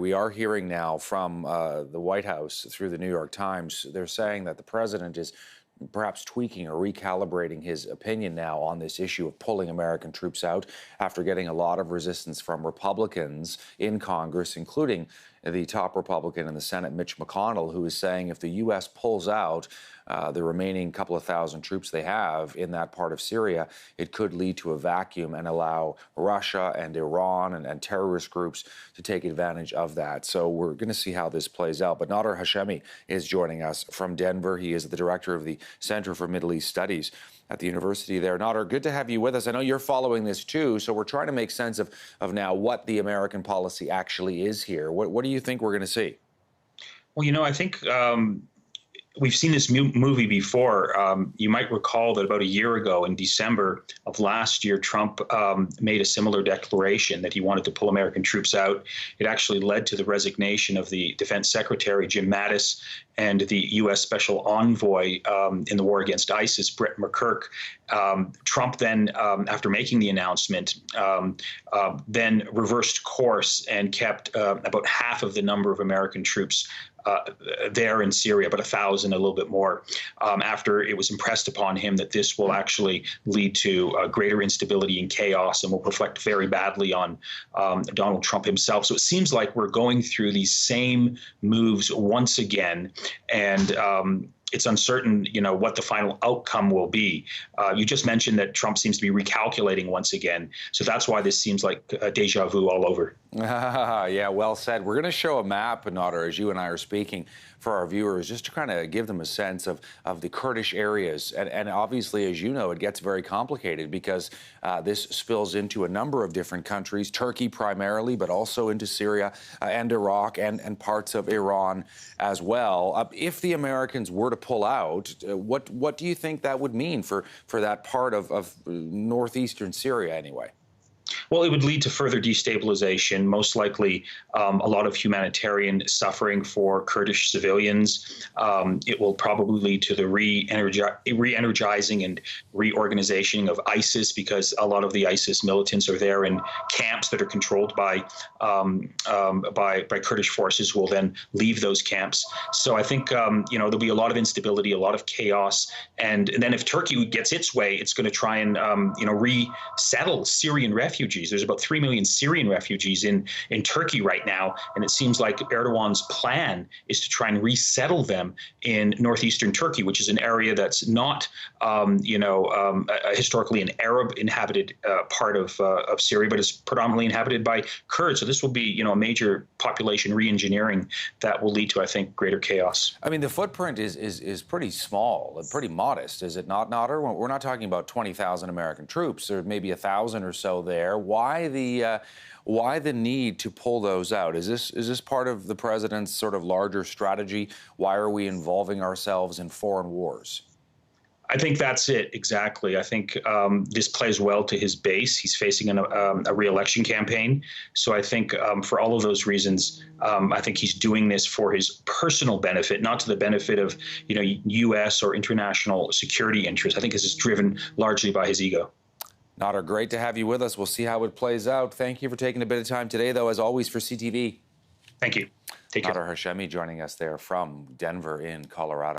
We are hearing now from the White House through the New York Times. They're saying that the president is perhaps tweaking or recalibrating his opinion now on this issue of pulling American troops out after getting a lot of resistance from Republicans in Congress, including the top Republican in the Senate, Mitch McConnell, who is saying if the U.S. pulls out the remaining couple of thousand troops they have in that part of Syria, it could lead to a vacuum and allow Russia and Iran and terrorist groups to take advantage of that. So we're going to see how this plays out. But Nader Hashemi is joining us from Denver. He is the director of the Center for Middle East Studies at the university there. Nader, good to have you with us. I know you're following this too, so we're trying to make sense of now what the American policy actually is here. What do you think we're going to see? Well, I think we've seen this movie before. You might recall that about a year ago, in December of last year, Trump made a similar declaration that he wanted to pull American troops out. It actually led to the resignation of the Defense Secretary, Jim Mattis, and the U.S. Special Envoy in the war against ISIS, Brett McCurk. Trump then, after making the announcement, then reversed course and kept about half of the number of American troops there in Syria, but 1,000, a little bit more, after it was impressed upon him that this will actually lead to greater instability and chaos and will reflect very badly on Donald Trump himself. So it seems like we're going through these same moves once again, and it's uncertain, what the final outcome will be. You just mentioned that Trump seems to be recalculating once again. So that's why this seems like deja vu all over. Yeah, well said. We're going to show a map, Nader, as you and I are speaking, for our viewers, just to kind of give them a sense of the Kurdish areas. And obviously, as you know, it gets very complicated because this spills into a number of different countries, Turkey primarily, but also into Syria and Iraq and parts of Iran as well. If the Americans were to pull out, what do you think that would mean for that part of northeastern Syria anyway? Well, it would lead to further destabilization, most likely a lot of humanitarian suffering for Kurdish civilians. It will probably lead to the re-energizing and reorganization of ISIS, because a lot of the ISIS militants are there in camps that are controlled by Kurdish forces, will then leave those camps. So I think there'll be a lot of instability, a lot of chaos, and then if Turkey gets its way, it's going to try and resettle Syrian refugees. There's about 3 million Syrian refugees in Turkey right now, and it seems like Erdogan's plan is to try and resettle them in northeastern Turkey, which is an area that's not, historically an Arab-inhabited part of Syria, but is predominantly inhabited by Kurds. So this will be, a major population re-engineering that will lead to, I think, greater chaos. I mean, the footprint is pretty small, pretty modest, is it not, Nader? We're not talking about 20,000 American troops. There may be 1,000 or so there. Why the need to pull those out? Is this part of the president's sort of larger strategy? Why are we involving ourselves in foreign wars? I think that's it, exactly. I think this plays well to his base. He's facing a re-election campaign. So I think for all of those reasons, I think he's doing this for his personal benefit, not to the benefit of, U.S. or international security interests. I think this is driven largely by his ego. Nader, great to have you with us. We'll see how it plays out. Thank you for taking a bit of time today, though, as always, for CTV. Thank you. Take care. Nader Hashemi joining us there from Denver in Colorado.